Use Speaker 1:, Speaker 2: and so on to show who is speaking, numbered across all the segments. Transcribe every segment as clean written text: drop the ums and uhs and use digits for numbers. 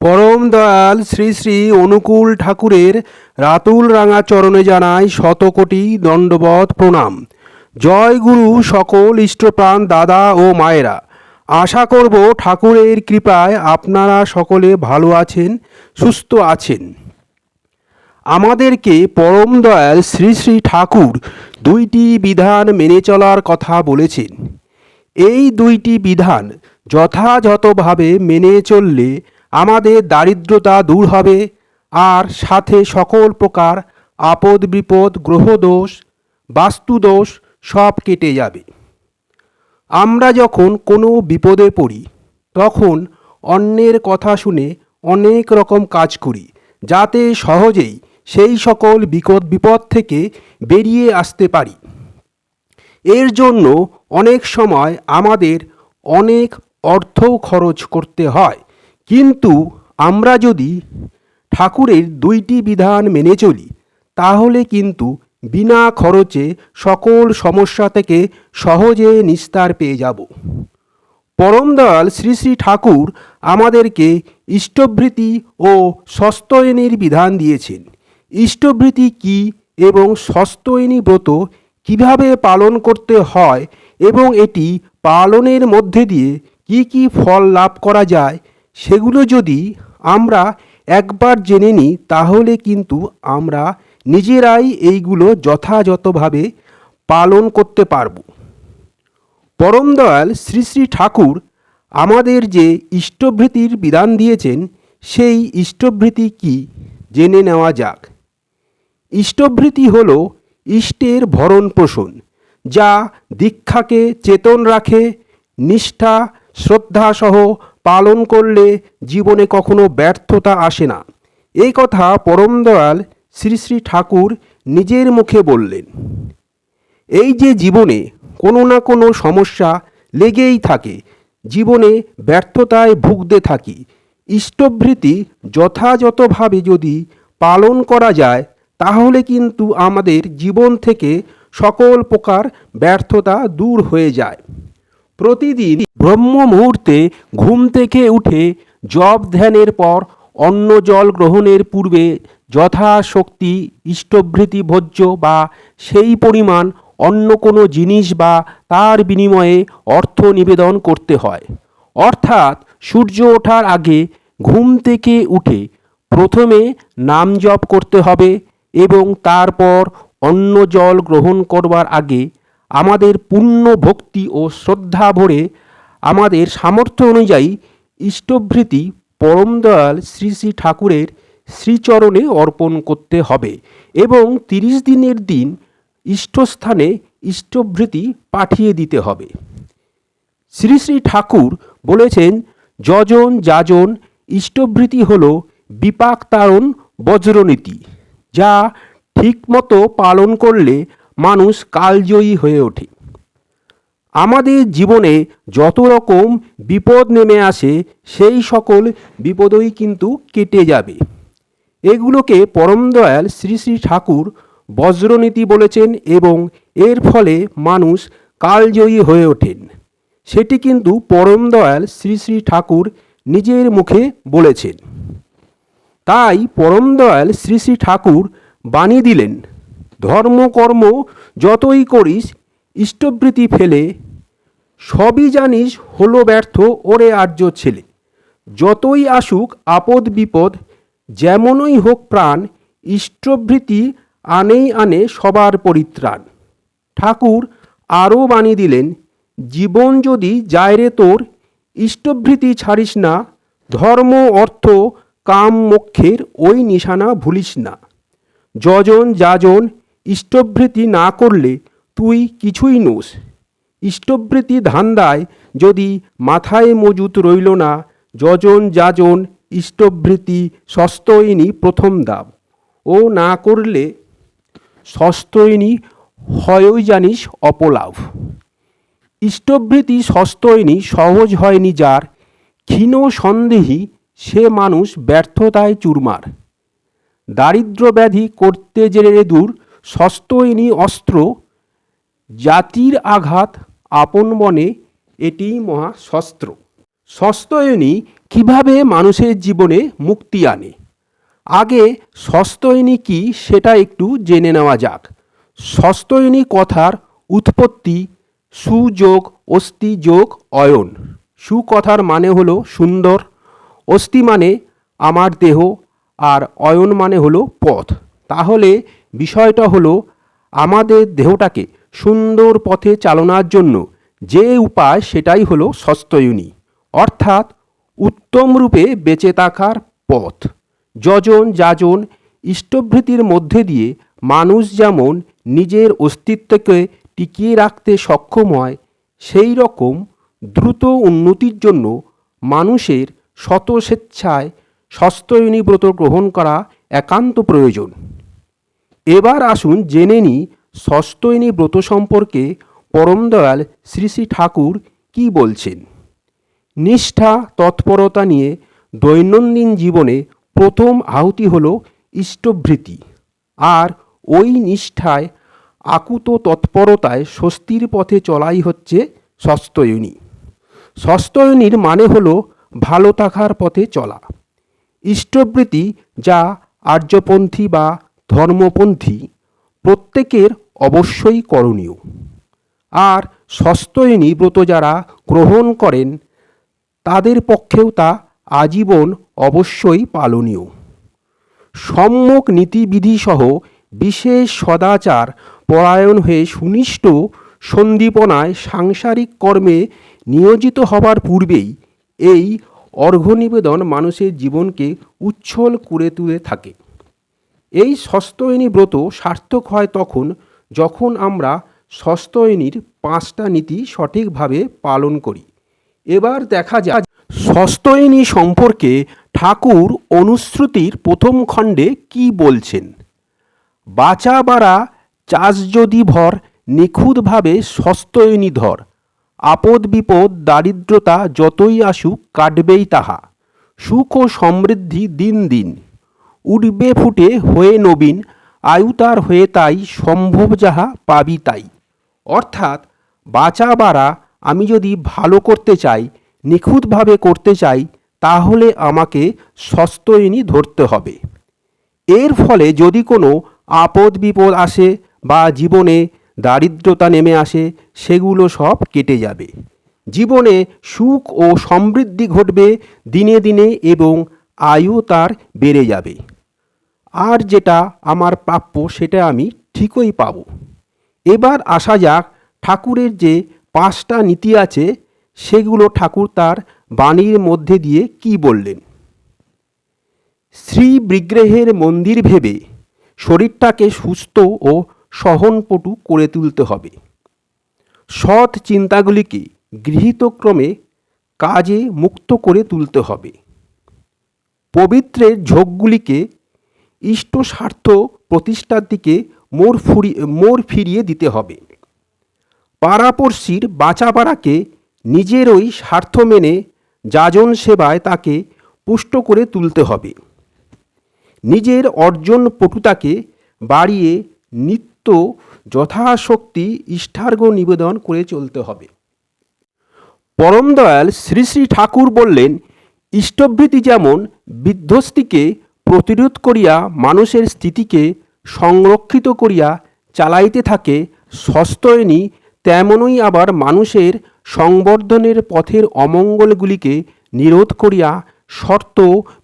Speaker 1: পরম দয়াল শ্রী শ্রী অনুকূল ঠাকুরের রাতুল রাঙা চরণে জানাই শতকোটি দণ্ডবত প্রণাম। জয় গুরু সকল ইষ্টপ্রাণ দাদা ও মায়েরা। আশা করব ঠাকুরের কৃপায় আপনারা সকলে ভালো আছেন, সুস্থ আছেন। আমাদেরকে পরম দয়াল শ্রী শ্রী ঠাকুর দুইটি বিধান মেনে চলার কথা বলেছেন। এই দুইটি বিধান যথাযথভাবে মেনে চললে আমাদের দারিদ্রতা দূর হবে, আর সাথে সকল প্রকার আপদ বিপদ, গ্রহদোষ, বাস্তুদোষ সব কেটে যাবে। আমরা যখন কোনো বিপদে পড়ি তখন অন্যের কথা শুনে অনেক রকম কাজ করি, যাতে সহজেই সেই সকল বিপদ থেকে বেরিয়ে আসতে পারি। এর জন্য অনেক সময় আমাদের অনেক অর্থ খরচ করতে হয়, কিন্তু আমরা যদি ঠাকুরের দুইটি বিধান মেনে চলি তাহলে কিন্তু বিনা খরচে সকল সমস্যা থেকে সহজে নিস্তার পেয়ে যাব। পরম দয়াল শ্রী শ্রী ঠাকুর আমাদেরকে ইষ্টভৃতি ও স্বস্ত্যয়নীর বিধান দিয়েছেন। ইষ্টভৃতি কী এবং স্বস্ত্যয়নী ব্রত কিভাবে পালন করতে হয় এবং এটি পালনের মধ্যে দিয়ে কি কি ফল লাভ করা যায়, সেগুলো যদি আমরা একবার জেনে নিই তাহলে কিন্তু আমরা নিজেরাই এইগুলো যথাযথভাবে পালন করতে পারব। পরম দয়াল শ্রী শ্রী ঠাকুর আমাদের যে ইষ্টভৃতির বিধান দিয়েছেন সেই ইষ্টভৃতি কি জেনে নেওয়া যাক। ইষ্টভৃতি হল ইষ্টের ভরণ পোষণ, যা দীক্ষাকে চেতন রাখে। নিষ্ঠা শ্রদ্ধাসহ পালন করলে জীবনে কখনো ব্যর্থতা আসে না। এই কথা পরম দয়াল শ্রী শ্রী ঠাকুর নিজের মুখে বললেন। এই যে জীবনে কোনো না কোনো সমস্যা লেগেই থাকে, জীবনে ব্যর্থতায় ভুগতে থাকি, ইষ্টভৃতি যথাযথভাবে যদি পালন করা যায় তাহলে কিন্তু আমাদের জীবন থেকে সকল প্রকার ব্যর্থতা দূর হয়ে যায়। প্রতিদিন ব্রহ্ম মুহূর্তে ঘুম থেকে উঠে জপ ধ্যানের পর অন্ন জল গ্রহণের পূর্বে যথাশক্তি ইষ্টভৃতি ভোজ্য বা সেই পরিমাণ অন্য কোনো জিনিস বা তার বিনিময়ে অর্থ নিবেদন করতে হয়। অর্থাৎ সূর্য ওঠার আগে ঘুম থেকে উঠে প্রথমে নাম জপ করতে হবে এবং তারপর অন্ন জল গ্রহণ করবার আগে আমাদের পূর্ণ ভক্তি ও শ্রদ্ধা ভরে আমাদের সামর্থ্য অনুযায়ী ইষ্টভৃতি পরম দয়াল শ্রী শ্রী ঠাকুরের শ্রীচরণে অর্পণ করতে হবে এবং 30 দিনের দিন ইষ্টস্থানে ইষ্টভৃতি পাঠিয়ে দিতে হবে। শ্রী শ্রী ঠাকুর বলেছেন, যজন যাজন ইষ্টভৃতি হল বিপাক তারণ বজ্রনীতি, যা ঠিকমতো পালন করলে মানুষ কালজয়ী হয়ে ওঠে। আমাদের জীবনে যত রকম বিপদ নেমে আসে সেই সকল বিপদই কিন্তু কেটে যাবে। এগুলোকে পরম দয়াল শ্রী শ্রী ঠাকুর বজ্রনীতি বলেছেন এবং এর ফলে মানুষ কালজয়ী হয়ে ওঠেন। সেটি কিন্তু পরম দয়াল শ্রী শ্রী ঠাকুর নিজের মুখে বলেছেন। তাই পরম দয়াল শ্রী শ্রী ঠাকুর বাণী দিলেন, ধর্মকর্ম যতই করিস ইষ্টভৃতি ফেলে, সবই জানিস হলো ব্যর্থ ওরে আর্য ছেলে। যতই আসুক আপদ বিপদ, যেমনই হোক প্রাণ, ইষ্টভৃতি আনেই আনে সবার পরিত্রাণ। ঠাকুর আরও বাণী দিলেন, জীবন যদি যায় রে তোর, ইষ্টভৃতি ছাড়িস না, ধর্ম অর্থ কাম মোক্ষের ওই নিশানা ভুলিস না। যজন যাজন ইষ্টভৃতি না করলে তুই কিছুই নোস। ইষ্টভৃতি ধান্দায় যদি মাথায় মজুত রইল না, যজন যাজন ইষ্টভৃতি স্বস্ত্যয়নী প্রথম দাব, ও না করলে স্বস্ত্যয়নী হয়ই জানিস অপলাভ। ইষ্টভৃতি স্বস্ত্যয়নী সহজ হয়নি যার, ক্ষীণ সন্দেহী সে মানুষ ব্যর্থতায় চুরমার। দারিদ্র ব্যাধি করতে জেনে দূর, স্বস্ত্যয়নী অস্ত্র, জাতির আঘাত আপন বনে এটিই মহাশস্ত্র। সস্তয়নী কিভাবে মানুষের জীবনে মুক্তি আনে? আগে সস্তয়নী কি সেটা একটু জেনে নেওয়া যাক। সস্তয়নী কথার উৎপত্তি সুযোগ অস্তি যোগ অয়ন। সু কথার মানে হলো সুন্দর, অস্তি মানে আমার দেহ, আর অয়ন মানে হলো পথ। তাহলে বিষয়টা হলো আমাদের দেহটাকে সুন্দর পথে চালনার জন্য যে উপায় সেটাই হলো সস্তয়নী, অর্থাৎ উত্তম রূপে বেঁচে থাকার পথ। যজন যাজন ইষ্টভৃতির মধ্যে দিয়ে মানুষ যেমন নিজের অস্তিত্বকে টিকিয়ে রাখতে সক্ষম হয়, সেই রকম দ্রুত উন্নতির জন্য মানুষের শত স্বেচ্ছায় সস্তয়নী ব্রত গ্রহণ করা একান্ত প্রয়োজন। এবার আসুন জেনে নিই সস্তয়নী ব্রত সম্পর্কে পরম দয়াল শ্রী শ্রী ঠাকুর কি বলছেন। নিষ্ঠা তৎপরতা নিয়ে দৈনন্দিন জীবনে প্রথম আহুতি হল ইষ্টভৃতি, আর ওই নিষ্ঠায় আকুত তৎপরতায় স্বস্তির পথে চলাই হচ্ছে সস্তয়নী। সস্তয়নীর মানে হলো ভালো থাকার পথে চলা। ইষ্টভৃতি যা আর্যপন্থী বা ধর্মপন্থী প্রত্যেকের অবশ্যই করণীয়, আর সস্তয়নী ব্রত যারা গ্রহণ করেন তাদের পক্ষেও তা আজীবন অবশ্যই পালনীয়। সম্যক নীতিবিধি সহ বিশেষ সদাচার পরায়ণ হয়ে সুনিষ্ঠ সন্দীপনায় সাংসারিক কর্মে নিয়োজিত হবার পূর্বেই এই অর্ঘ্য নিবেদন মানুষের জীবনকে উচ্ছল করে তুলে থাকে। এই সস্তয়নী ব্রত সার্থক হয় তখন যখন আমরা সস্তয়নীর 5টা নীতি সঠিকভাবে পালন করি। এবার দেখা যাক সস্তয়নী সম্পর্কে ঠাকুর অনুশ্রুতির প্রথম খণ্ডে কি বলছেন। বাচা বাড়া চাষ যদি ভর নিখুঁতভাবে সস্তয়নী ধর, আপদ বিপদ দারিদ্রতা যতই আসুক কাটবেই তাহা, সুখ ও সমৃদ্ধি দিন দিন উঠবে ফুটে হয়ে নবীন, আয়ু তার হয়ে তাই সম্ভব যাহা পাবি তাই। অর্থাৎ বাঁচা বাড়া আমি যদি ভালো করতে চাই, নিখুঁতভাবে করতে চাই, তাহলে আমাকে সস্তয়নী ধরতে হবে। এর ফলে যদি কোনো আপদ বিপদ আসে বা জীবনে দারিদ্রতা নেমে আসে, সেগুলো সব কেটে যাবে। জীবনে সুখ ও সমৃদ্ধি ঘটবে দিনে দিনে এবং আয়ু তার বেড়ে যাবে। আর যেটা আমার প্রাপ্য সেটা আমি ঠিকই পাব। এবার আসা যাক ঠাকুরের যে 5টা নীতি আছে সেগুলো ঠাকুর তার বাণীর মধ্যে দিয়ে কি বললেন। শ্রী বিগ্রহের মন্দির ভেবে শরীরটাকে সুস্থ ও সহনপটু করে তুলতে হবে। সৎ চিন্তাগুলিকে গৃহীত ক্রমে কাজে মুক্ত করে তুলতে হবে। পবিত্রের ঝোঁকগুলিকে ইষ্ট স্বার্থ প্রতিষ্ঠার দিকে মোড় ফিরিয়ে দিতে হবে। পাড়াপড়শির বাঁচা বাড়াকে নিজেরই স্বার্থ মেনে যাজন সেবায় তাকে পুষ্ট করে তুলতে হবে। নিজের অর্জন পটুতাকে বাড়িয়ে নিত্য যথাশক্তি ইষ্টার্ঘ্য নিবেদন করে চলতে হবে। পরম দয়াল শ্রী শ্রী ঠাকুর বললেন, ইষ্টভৃতি যেমন বিধ্বস্তিকে প্রতিরোধ করিয়া মানুষের স্থিতিকে সংরক্ষিত করিয়া চালাইতে থাকে, সস্তয়নী তেমনই আবার মানুষের সংবর্ধনের পথের অমঙ্গলগুলিকে নিরোধ করিয়া শর্ত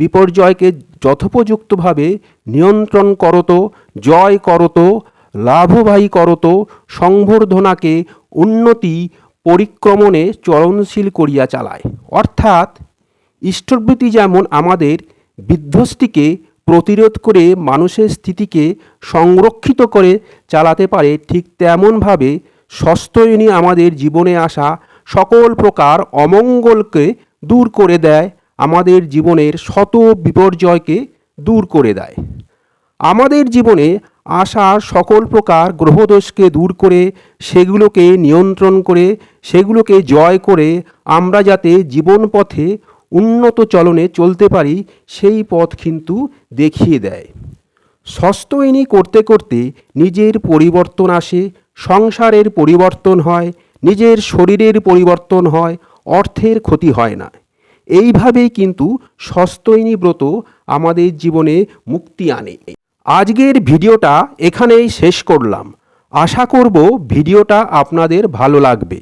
Speaker 1: বিপর্যয়কে যথোপযুক্তভাবে নিয়ন্ত্রণ করত, জয় করত, লাভবাহী করত, সংবর্ধনাকে উন্নতি পরিক্রমণে চরণশীল করিয়া চালায়। অর্থাৎ ইষ্টভৃতি যেমন আমাদের বিধ্বস্তিকে প্রতিরোধ করে মানুষের স্থিতিকে সংরক্ষিত করে চালাতে পারে, ঠিক তেমনভাবে সস্তয়নী আমাদের জীবনে আসা সকল প্রকার অমঙ্গলকে দূর করে দেয়, আমাদের জীবনের শত বিপর্যয়কে দূর করে দেয়। আমাদের জীবনে আসা সকল প্রকার গ্রহদোষকে দূর করে সেগুলোকে নিয়ন্ত্রণ করে সেগুলোকে জয় করে আমরা যাতে জীবন পথে উন্নত চলনে চলতে পারি সেই পথ কিন্তু দেখিয়ে দেয়। সস্তয়নী করতে করতে নিজের পরিবর্তন আসে, সংসারের পরিবর্তন হয়, নিজের শরীরের পরিবর্তন হয়, অর্থের ক্ষতি হয় না। এইভাবেই কিন্তু সস্তৈনী ব্রত আমাদের জীবনে মুক্তি আনে। আজকের ভিডিওটা এখানেই শেষ করলাম। আশা করব ভিডিওটা আপনাদের ভালো লাগবে।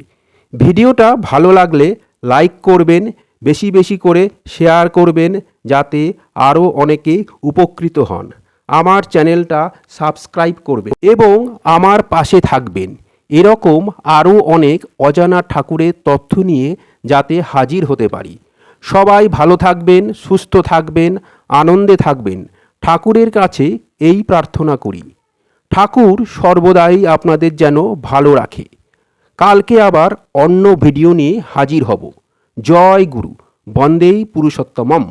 Speaker 1: ভিডিওটা ভালো লাগলে লাইক করবেন, বেশি বেশি করে শেয়ার করবেন, যাতে আরও অনেকে উপকৃত হন। আমার চ্যানেলটা সাবস্ক্রাইব করবেন এবং আমার পাশে থাকবেন। এরকম আরও অনেক অজানা ঠাকুরের তথ্য নিয়ে যাতে হাজির হতে পারি। সবাই ভালো থাকবেন, সুস্থ থাকবেন, আনন্দে থাকবেন। ঠাকুরের কাছে এই প্রার্থনা করি, ঠাকুর সর্বদাই আপনাদের যেন ভালো রাখে। কালকে আবার অন্য ভিডিও নিয়ে হাজির হব। জয় গুরু, বন্দেই পুরুষোত্তমম।